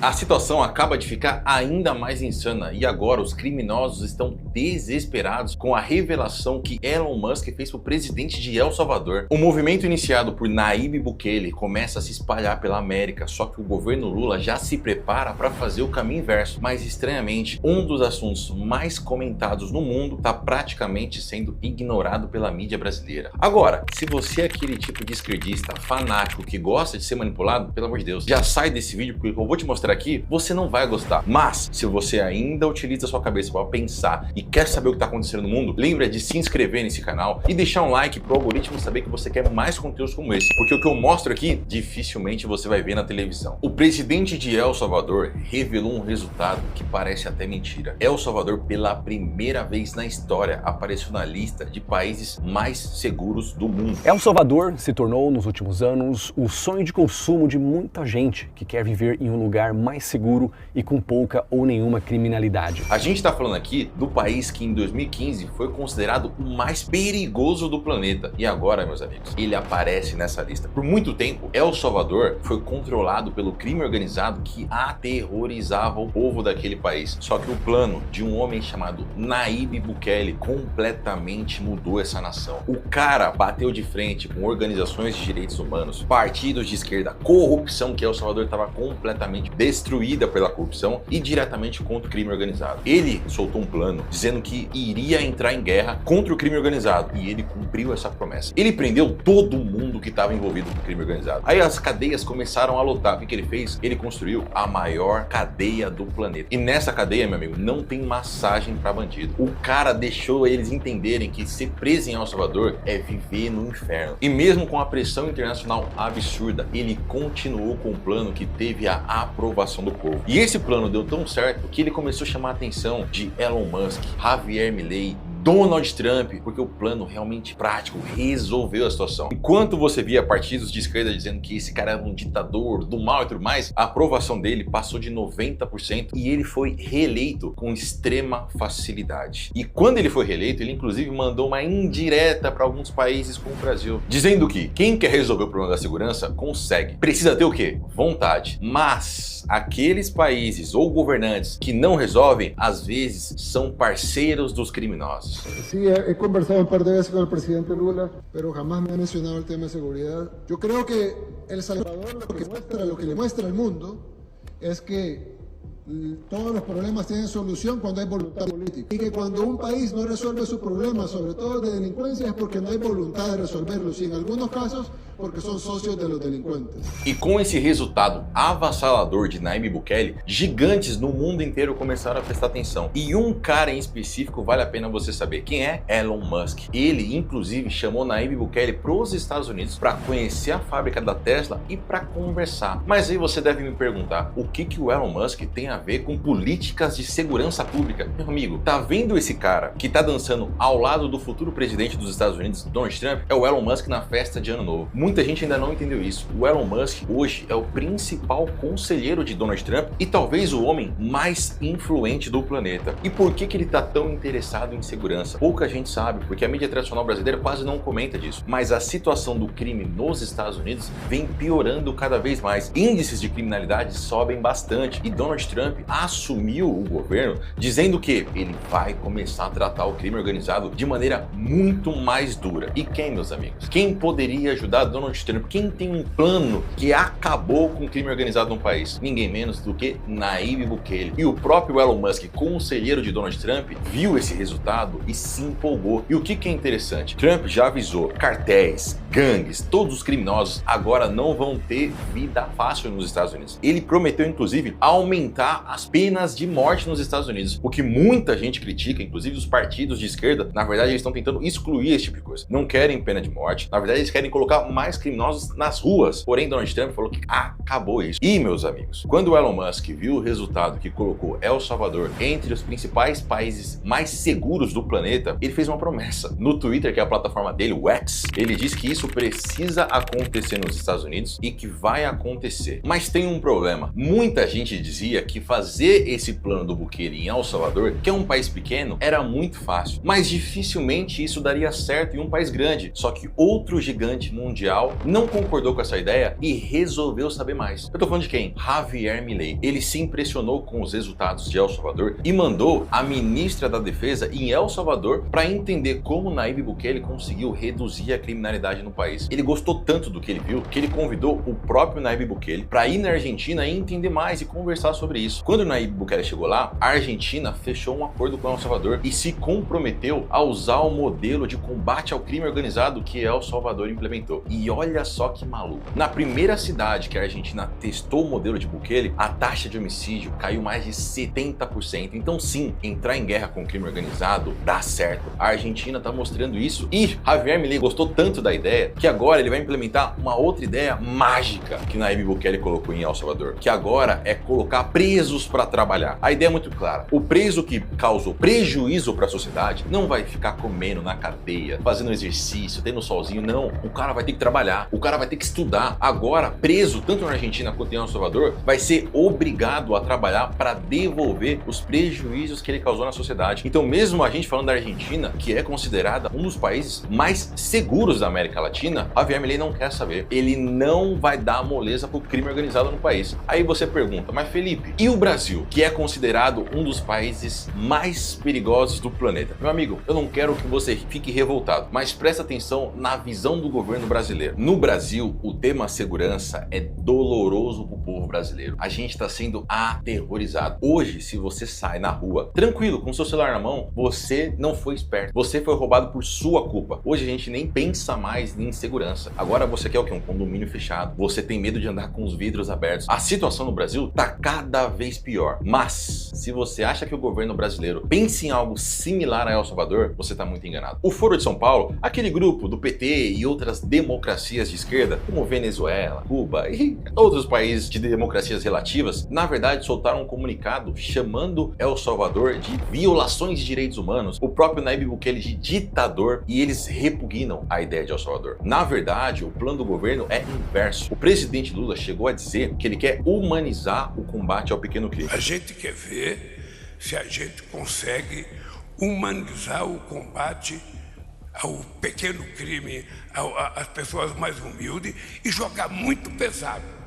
A situação acaba de ficar ainda mais insana e agora os criminosos estão desesperados com a revelação que Elon Musk fez para o presidente de El Salvador. O movimento iniciado por Nayib Bukele começa a se espalhar pela América, só que o governo Lula já se prepara para fazer o caminho inverso. Mas estranhamente, um dos assuntos mais comentados no mundo está praticamente sendo ignorado pela mídia brasileira. Agora, se você é aquele tipo de esquerdista fanático que gosta de ser manipulado, pelo amor de Deus, já sai desse vídeo porque eu vou te mostrar aqui, você não vai gostar. Mas, se você ainda utiliza a sua cabeça para pensar e quer saber o que está acontecendo no mundo, lembra de se inscrever nesse canal e deixar um like para o algoritmo saber que você quer mais conteúdos como esse. Porque o que eu mostro aqui, dificilmente você vai ver na televisão. O presidente de El Salvador revelou um resultado que parece até mentira. El Salvador, pela primeira vez na história, apareceu na lista de países mais seguros do mundo. El Salvador se tornou, nos últimos anos, o sonho de consumo de muita gente que quer viver em um lugar mais seguro e com pouca ou nenhuma criminalidade. A gente está falando aqui do país que em 2015 foi considerado o mais perigoso do planeta. E agora, meus amigos, ele aparece nessa lista. Por muito tempo, El Salvador foi controlado pelo crime organizado que aterrorizava o povo daquele país. Só que o plano de um homem chamado Nayib Bukele completamente mudou essa nação. O cara bateu de frente com organizações de direitos humanos, partidos de esquerda, corrupção, que El Salvador estava completamente destruída pela corrupção, e diretamente contra o crime organizado. Ele soltou um plano dizendo que iria entrar em guerra contra o crime organizado e ele cumpriu essa promessa. Ele prendeu todo mundo que estava envolvido com o crime organizado. Aí as cadeias começaram a lotar. O que ele fez? Ele construiu a maior cadeia do planeta. E nessa cadeia, meu amigo, não tem massagem para bandido. O cara deixou eles entenderem que ser preso em El Salvador é viver no inferno. E mesmo com a pressão internacional absurda, ele continuou com o plano que teve a aprovação do povo. E esse plano deu tão certo que ele começou a chamar a atenção de Elon Musk, Javier Milei, Donald Trump, porque o plano realmente prático resolveu a situação. Enquanto você via partidos de esquerda dizendo que esse cara era um ditador do mal e tudo mais, a aprovação dele passou de 90% e ele foi reeleito com extrema facilidade. E quando ele foi reeleito, ele inclusive mandou uma indireta para alguns países como o Brasil, dizendo que quem quer resolver o problema da segurança consegue. Precisa ter o quê? Vontade. Mas aqueles países ou governantes que não resolvem, às vezes são parceiros dos criminosos. Sí, he conversado un par de veces con el presidente Lula, pero jamás me ha mencionado el tema de seguridad. Yo creo que El Salvador lo que le muestra al mundo es que todos los problemas tienen solución cuando hay voluntad política. Y que cuando un país no resuelve sus problemas, sobre todo de delincuencia, es porque no hay voluntad de resolverlos. Y en algunos casos, porque son socios de los delincuentes. E com esse resultado avassalador de Nayib Bukele, gigantes no mundo inteiro começaram a prestar atenção. E um cara em específico vale a pena você saber. Quem é? Elon Musk. Ele, inclusive, chamou Nayib Bukele para os Estados Unidos para conhecer a fábrica da Tesla e para conversar. Mas aí você deve me perguntar, o que o Elon Musk tem a ver com políticas de segurança pública? Meu amigo, tá vendo esse cara que tá dançando ao lado do futuro presidente dos Estados Unidos, Donald Trump? É o Elon Musk na festa de Ano Novo. Muita gente ainda não entendeu isso. O Elon Musk hoje é o principal conselheiro de Donald Trump e talvez o homem mais influente do planeta. E por que ele tá tão interessado em segurança? Pouca gente sabe, porque a mídia tradicional brasileira quase não comenta disso. Mas a situação do crime nos Estados Unidos vem piorando cada vez mais. Índices de criminalidade sobem bastante e Donald Trump assumiu o governo dizendo que ele vai começar a tratar o crime organizado de maneira muito mais dura. E quem, meus amigos? Quem poderia ajudar Donald Trump? Quem tem um plano que acabou com o crime organizado no país? Ninguém menos do que Nayib Bukele. E o próprio Elon Musk, conselheiro de Donald Trump, viu esse resultado e se empolgou. E o que é interessante? Trump já avisou, cartéis, gangues, todos os criminosos agora não vão ter vida fácil nos Estados Unidos. Ele prometeu, inclusive, aumentar as penas de morte nos Estados Unidos, o que muita gente critica, inclusive os partidos de esquerda. Na verdade, eles estão tentando excluir esse tipo de coisa. Não querem pena de morte, na verdade eles querem colocar mais criminosos nas ruas. Porém, Donald Trump falou que acabou isso. E, meus amigos, quando o Elon Musk viu o resultado que colocou El Salvador entre os principais países mais seguros do planeta, ele fez uma promessa. No Twitter, que é a plataforma dele, o X, ele disse que isso isso precisa acontecer nos Estados Unidos e que vai acontecer. Mas tem um problema. Muita gente dizia que fazer esse plano do Bukele em El Salvador, que é um país pequeno, era muito fácil. Mas dificilmente isso daria certo em um país grande. Só que outro gigante mundial não concordou com essa ideia e resolveu saber mais. Eu tô falando de quem? Javier Milei. Ele se impressionou com os resultados de El Salvador e mandou a ministra da Defesa em El Salvador para entender como Nayib Bukele conseguiu reduzir a criminalidade no país. Ele gostou tanto do que ele viu que ele convidou o próprio Nayib Bukele para ir na Argentina e entender mais e conversar sobre isso. Quando o Nayib Bukele chegou lá, a Argentina fechou um acordo com El Salvador e se comprometeu a usar o modelo de combate ao crime organizado que El Salvador implementou. E olha só que maluco. Na primeira cidade que a Argentina testou o modelo de Bukele, a taxa de homicídio caiu mais de 70%. Então sim, entrar em guerra com o crime organizado dá certo. A Argentina está mostrando isso e Javier Milei gostou tanto da ideia que agora ele vai implementar uma outra ideia mágica que Nayib Bukele colocou em El Salvador, que agora é colocar presos para trabalhar. A ideia é muito clara. O preso que causou prejuízo para a sociedade não vai ficar comendo na cadeia, fazendo exercício, tendo solzinho, não. O cara vai ter que trabalhar, o cara vai ter que estudar. Agora, preso, tanto na Argentina quanto em El Salvador, vai ser obrigado a trabalhar para devolver os prejuízos que ele causou na sociedade. Então, mesmo a gente falando da Argentina, que é considerada um dos países mais seguros da América Latina, Javier Milei não quer saber. Ele não vai dar moleza pro crime organizado no país. Aí você pergunta, mas Felipe, e o Brasil, que é considerado um dos países mais perigosos do planeta? Meu amigo, eu não quero que você fique revoltado, mas presta atenção na visão do governo brasileiro. No Brasil, o tema segurança é doloroso pro povo brasileiro. A gente está sendo aterrorizado. Hoje, se você sai na rua, tranquilo, com seu celular na mão, você não foi esperto. Você foi roubado por sua culpa. Hoje a gente nem pensa mais em segurança. Agora você quer o quê? Um condomínio fechado. Você tem medo de andar com os vidros abertos. A situação no Brasil tá cada vez pior. Mas, se você acha que o governo brasileiro pensa em algo similar a El Salvador, você tá muito enganado. O Foro de São Paulo, aquele grupo do PT e outras democracias de esquerda, como Venezuela, Cuba e outros países de democracias relativas, na verdade soltaram um comunicado chamando El Salvador de violações de direitos humanos, o próprio Nayib Bukele de ditador, e eles repugnam a ideia de El Salvador. Na verdade, o plano do governo é inverso. O presidente Lula chegou a dizer que ele quer humanizar o combate ao pequeno crime. A gente quer ver se a gente consegue humanizar o combate ao pequeno crime, às pessoas mais humildes, e jogar muito pesado.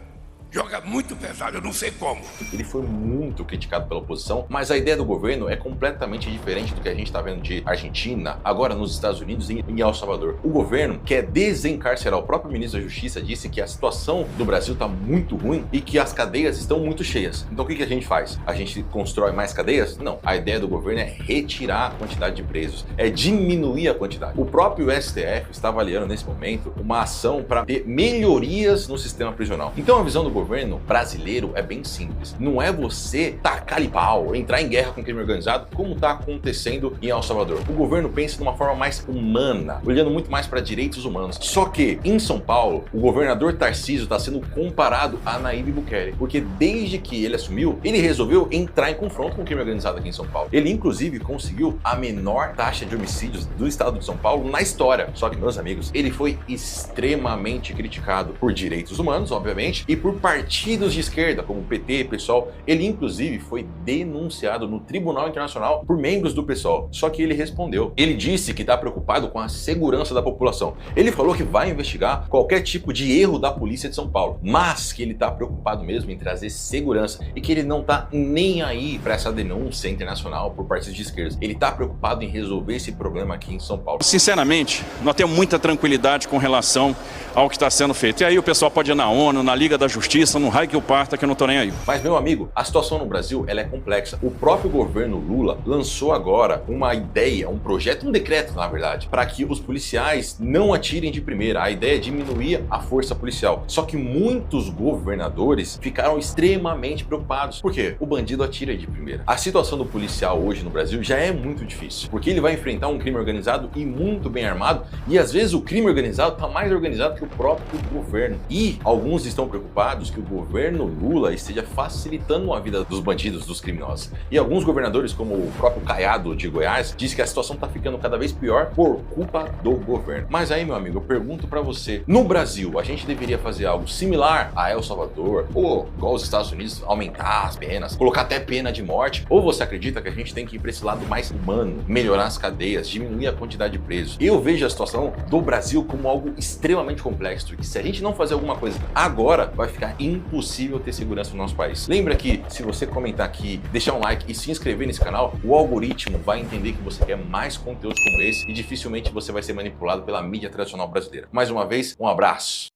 Joga muito pesado, eu não sei como. Ele foi muito criticado pela oposição, mas a ideia do governo é completamente diferente do que a gente está vendo de Argentina, agora nos Estados Unidos e em El Salvador. O governo quer desencarcerar. O próprio ministro da Justiça disse que a situação do Brasil está muito ruim e que as cadeias estão muito cheias. Então o que a gente faz? A gente constrói mais cadeias? Não. A ideia do governo é retirar a quantidade de presos, é diminuir a quantidade. O próprio STF está avaliando nesse momento uma ação para ter melhorias no sistema prisional. Então a visão do governo brasileiro é bem simples. Não é você tacar-lhe pau, entrar em guerra com o crime organizado, como está acontecendo em El Salvador. O governo pensa de uma forma mais humana, olhando muito mais para direitos humanos. Só que, em São Paulo, o governador Tarcísio está sendo comparado a Nayib Bukele, porque desde que ele assumiu, ele resolveu entrar em confronto com o crime organizado aqui em São Paulo. Ele, inclusive, conseguiu a menor taxa de homicídios do estado de São Paulo na história. Só que, meus amigos, ele foi extremamente criticado por direitos humanos, obviamente, e por partidos de esquerda, como o PT, PSOL. Ele, inclusive, foi denunciado no Tribunal Internacional por membros do PSOL. Só que ele respondeu. Ele disse que está preocupado com a segurança da população. Ele falou que vai investigar qualquer tipo de erro da polícia de São Paulo, mas que ele está preocupado mesmo em trazer segurança e que ele não está nem aí para essa denúncia internacional por partidos de esquerda. Ele está preocupado em resolver esse problema aqui em São Paulo. Sinceramente, nós temos muita tranquilidade com relação ao que está sendo feito. E aí o pessoal pode ir na ONU, na Liga da Justiça, no raio que eu parta, que eu não tô nem aí. Mas, meu amigo, a situação no Brasil ela é complexa. O próprio governo Lula lançou agora uma ideia, um projeto, um decreto, na verdade, para que os policiais não atirem de primeira. A ideia é diminuir a força policial. Só que muitos governadores ficaram extremamente preocupados. Por quê? O bandido atira de primeira. A situação do policial hoje no Brasil já é muito difícil, porque ele vai enfrentar um crime organizado e muito bem armado, e às vezes o crime organizado tá mais organizado que do próprio governo. E alguns estão preocupados que o governo Lula esteja facilitando a vida dos bandidos, dos criminosos. E alguns governadores, como o próprio Caiado de Goiás, diz que a situação está ficando cada vez pior por culpa do governo. Mas aí, meu amigo, eu pergunto para você, no Brasil, a gente deveria fazer algo similar a El Salvador, ou igual os Estados Unidos, aumentar as penas, colocar até pena de morte? Ou você acredita que a gente tem que ir para esse lado mais humano, melhorar as cadeias, diminuir a quantidade de presos? Eu vejo a situação do Brasil como algo extremamente complexo, e que se a gente não fazer alguma coisa agora, vai ficar impossível ter segurança no nosso país. Lembra que se você comentar aqui, deixar um like e se inscrever nesse canal, o algoritmo vai entender que você quer mais conteúdos como esse e dificilmente você vai ser manipulado pela mídia tradicional brasileira. Mais uma vez, um abraço!